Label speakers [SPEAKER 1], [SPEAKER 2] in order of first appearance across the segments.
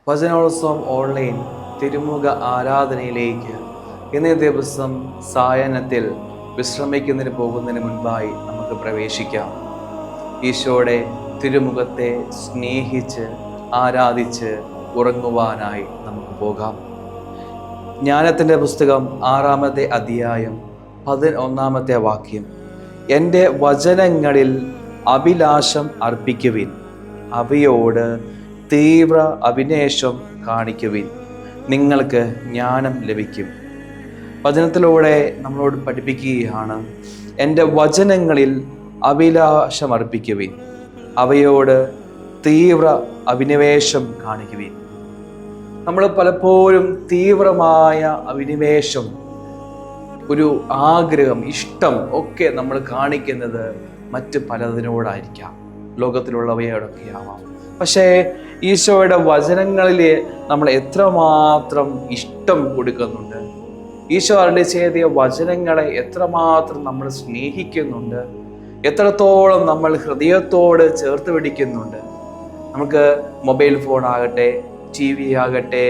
[SPEAKER 1] വചനോത്സവം online തിരുമുഖ ആരാധനയിലേക്ക് ഇന്നേ ദിവസം സായാഹ്നത്തിൽ വിശ്രമിക്കുന്നതിന് പോകുന്നതിന് മുൻപായി നമുക്ക് പ്രവേശിക്കാം. ഈശോയുടെ തിരുമുഖത്തെ സ്നേഹിച്ച് ആരാധിച്ച് ഉറങ്ങുവാനായി നമുക്ക് പോകാം. ജ്ഞാനത്തിൻ്റെ പുസ്തകം 6-ാമത്തെ അധ്യായം 11-ാമത്തെ വാക്യം. എൻ്റെ വചനങ്ങളിൽ അഭിലാഷം അർപ്പിക്കുവിൻ, അവയോട് തീവ്ര അഭിനിവേശം കാണിക്കുവിൻ, നിങ്ങൾക്ക് ജ്ഞാനം ലഭിക്കും. വചനത്തിലൂടെ നമ്മളോട് പഠിപ്പിക്കുകയാണ്, എൻ്റെ വചനങ്ങളിൽ അഭിലാഷം അർപ്പിക്കുവിൻ, അവയോട് തീവ്ര അഭിനിവേശം കാണിക്കുവിൻ. നമ്മൾ പലപ്പോഴും തീവ്രമായ അഭിനിവേശം, ഒരു ആഗ്രഹം, ഇഷ്ടം ഒക്കെ നമ്മൾ കാണിക്കുന്നത് മറ്റ് പലതിനോടായിരിക്കാം, ലോകത്തിലുള്ളവയോടൊക്കെ ആവാം. പക്ഷേ ഈശോയുടെ വചനങ്ങളിൽ നമ്മൾ എത്രമാത്രം ഇഷ്ടം കൊടുക്കുന്നുണ്ട്, ഈശോ അരുളി ചെയ്ത വചനങ്ങളെ എത്രമാത്രം നമ്മൾ സ്നേഹിക്കുന്നുണ്ട്, എത്രത്തോളം നമ്മൾ ഹൃദയത്തോട് ചേർത്ത് പിടിക്കുന്നുണ്ട്. നമുക്ക് മൊബൈൽ ഫോൺ ആകട്ടെ, ടി വി ആകട്ടെ,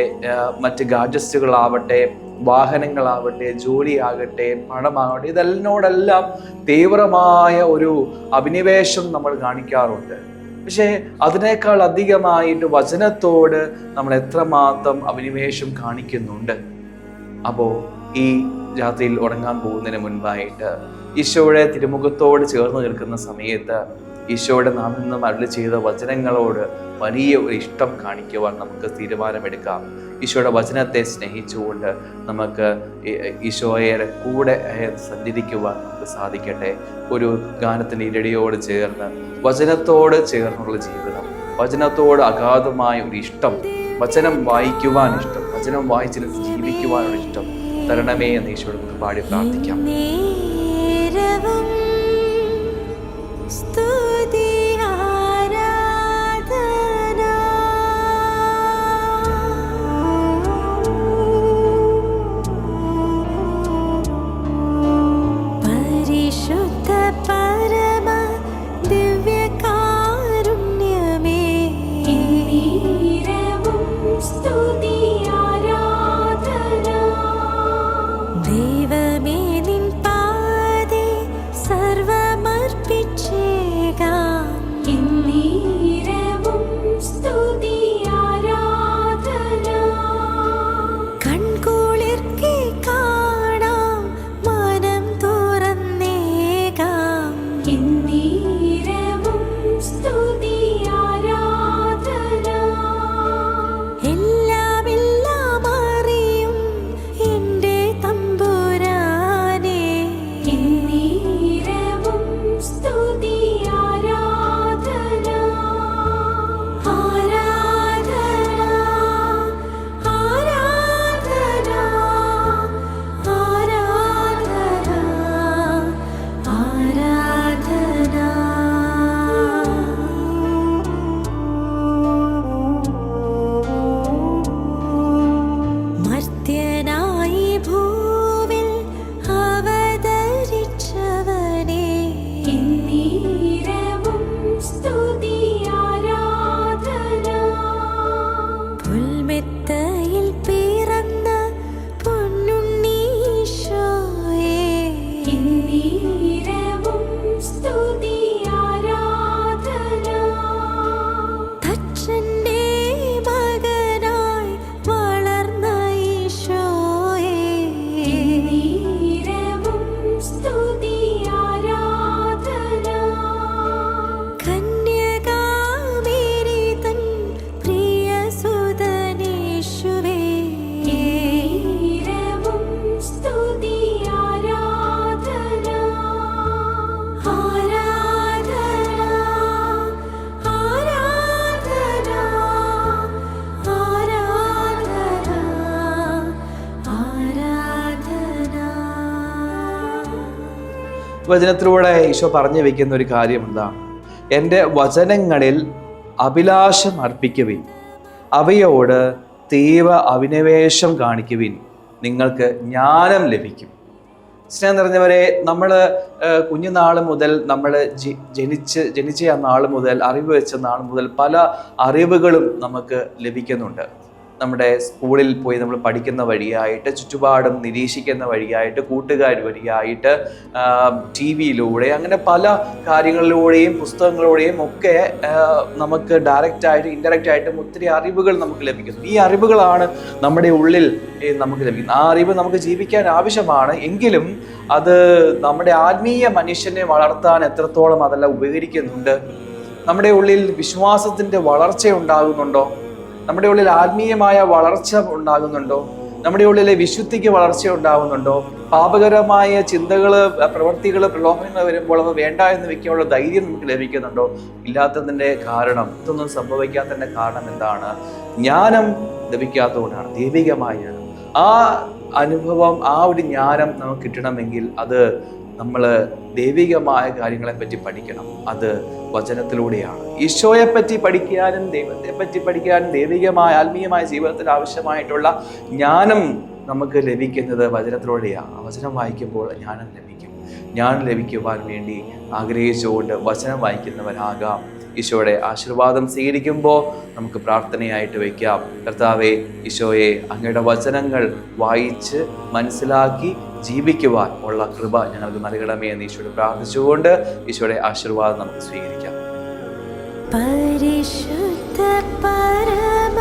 [SPEAKER 1] മറ്റ് ഗാഡ്ജറ്റ്സുകളാവട്ടെ, വാഹനങ്ങളാവട്ടെ, ജോലിയാകട്ടെ, പണമാകട്ടെ, ഇതിനോടെല്ലാം തീവ്രമായ ഒരു അഭിനിവേശം നമ്മൾ കാണിക്കാറുണ്ട്. പക്ഷേ അതിനേക്കാൾ അധികമായിട്ട് വചനത്തോട് നമ്മൾ എത്രമാത്രം അഭിനിവേശം കാണിക്കുന്നുണ്ട്. അപ്പോൾ ഈ രാത്രിയിൽ ഉറങ്ങാൻ പോകുന്നതിന് മുൻപായിട്ട് ഈശോയുടെ തിരുമുഖത്തോട് ചേർന്ന് നിൽക്കുന്ന സമയത്ത് ഈശോയുടെ നാവിൽ നിന്നും അരുളി ചെയ്ത വചനങ്ങളോട് വലിയ ഒരു ഇഷ്ടം കാണിക്കുവാൻ നമുക്ക് തീരുമാനമെടുക്കാം. ഈശോയുടെ വചനത്തെ സ്നേഹിച്ചുകൊണ്ട് നമുക്ക് ഈശോയുടെ കൂടെ സഞ്ചരിക്കുവാൻ നമുക്ക് സാധിക്കട്ടെ. ഒരു ഗാനത്തിൻ്റെ ഇരടിയോട് ചേർന്ന് വചനത്തോട് ചേർന്നുള്ള ജീവിതം, വചനത്തോട് അഗാധമായ ഒരു ഇഷ്ടം, വചനം വായിക്കുവാൻ ഇഷ്ടം, വചനം വായിച്ച് ജീവിക്കുവാനുള്ള ഇഷ്ടം തരണമേ എന്ന് ഈശോയോട് നമുക്ക് പാടി പ്രാർത്ഥിക്കാം. വചനത്തിലൂടെ ഈശോ പറഞ്ഞു വെക്കുന്ന ഒരു കാര്യം എന്താണ്? എൻ്റെ വചനങ്ങളിൽ അഭിലാഷം അർപ്പിക്കുവിൻ, അവയോട് തീവ്ര അഭിനിവേശം കാണിക്കുവിൻ, നിങ്ങൾക്ക് ജ്ഞാനം ലഭിക്കും. സ്നേഹം നിറഞ്ഞവരെ, നമ്മൾ കുഞ്ഞുനാൾ മുതൽ, നമ്മൾ ജനിച്ച നാൾ മുതൽ, അറിവ് വെച്ച നാൾ മുതൽ പല അറിവുകളും നമുക്ക് ലഭിക്കുന്നുണ്ട്. നമ്മുടെ സ്കൂളിൽ പോയി നമ്മൾ പഠിക്കുന്ന വഴിയായിട്ട്, ചുറ്റുപാടും നിരീക്ഷിക്കുന്ന വഴിയായിട്ട്, കൂട്ടുകാർ വഴിയായിട്ട്, ടി വിയിലൂടെ, അങ്ങനെ പല കാര്യങ്ങളിലൂടെയും പുസ്തകങ്ങളിലൂടെയും ഒക്കെ നമുക്ക് ഡയറക്റ്റായിട്ടും ഇൻഡയറക്റ്റായിട്ടും ഒത്തിരി അറിവുകൾ നമുക്ക് ലഭിക്കുന്നു. ഈ അറിവുകളാണ് നമ്മുടെ ഉള്ളിൽ നമുക്ക് ലഭിക്കുന്നത്. ആ അറിവ് നമുക്ക് ജീവിക്കാൻ ആവശ്യമാണ്. എങ്കിലും അത് നമ്മുടെ ആത്മീയ മനുഷ്യനെ വളർത്താൻ എത്രത്തോളം അതെല്ലാം ഉപകരിക്കുന്നുണ്ട്? നമ്മുടെ ഉള്ളിൽ വിശ്വാസത്തിൻ്റെ വളർച്ച ഉണ്ടാകുന്നുണ്ടോ? നമ്മുടെ ഉള്ളിൽ ആത്മീയമായ വളർച്ച ഉണ്ടാകുന്നുണ്ടോ? നമ്മുടെ ഉള്ളിലെ വിശുദ്ധിക്ക് വളർച്ച ഉണ്ടാകുന്നുണ്ടോ? പാപകരമായ ചിന്തകൾ, പ്രവൃത്തികൾ, പ്രലോഭനങ്ങൾ വരുമ്പോൾ അവ വേണ്ട എന്ന് വെക്കാനുള്ള ധൈര്യം നമുക്ക് ലഭിക്കുന്നുണ്ടോ? ഇല്ലാത്തതിൻ്റെ കാരണം, ഇതൊന്നും സംഭവിക്കാത്തതിൻ്റെ കാരണം എന്താണ്? ജ്ഞാനം ലഭിക്കാത്തതുകൊണ്ടാണ്. ദൈവികമായ ജ്ഞാനം, ആ അനുഭവം, ആ ഒരു ജ്ഞാനം നമുക്ക് കിട്ടണമെങ്കിൽ അത് നമ്മൾ ദൈവികമായ കാര്യങ്ങളെപ്പറ്റി പഠിക്കണം. അത് വചനത്തിലൂടെയാണ്. ഈശോയെപ്പറ്റി പഠിക്കാനും ദൈവത്തെ പറ്റി പഠിക്കാനും ദൈവികമായ ആത്മീയമായ ജീവിതത്തിൽ ആവശ്യമായിട്ടുള്ള ജ്ഞാനം നമുക്ക് ലഭിക്കുന്നത് വചനത്തിലൂടെയാണ്. വചനം വായിക്കുമ്പോൾ ജ്ഞാനം ലഭിക്കും. ജ്ഞാനം ലഭിക്കുവാൻ വേണ്ടി ആഗ്രഹിച്ചുകൊണ്ട് വചനം വായിക്കുന്നവരാകാം. ഈശോയുടെ ആശീർവാദം സ്വീകരിക്കുമ്പോൾ നമുക്ക് പ്രാർത്ഥനയായിട്ട് വയ്ക്കാം. കർത്താവേ, ഈശോയെ, അങ്ങയുടെ വചനങ്ങൾ വായിച്ച് മനസ്സിലാക്കി ജീവിക്കുവാൻ ഉള്ള കൃപ ഞങ്ങൾക്ക് നൽകണമേ എന്ന് ഈശോയോട് പ്രാർത്ഥിച്ചുകൊണ്ട് ഈശോയുടെ ആശീർവാദം നമുക്ക് സ്വീകരിക്കാം. പരിശുദ്ധ പരമ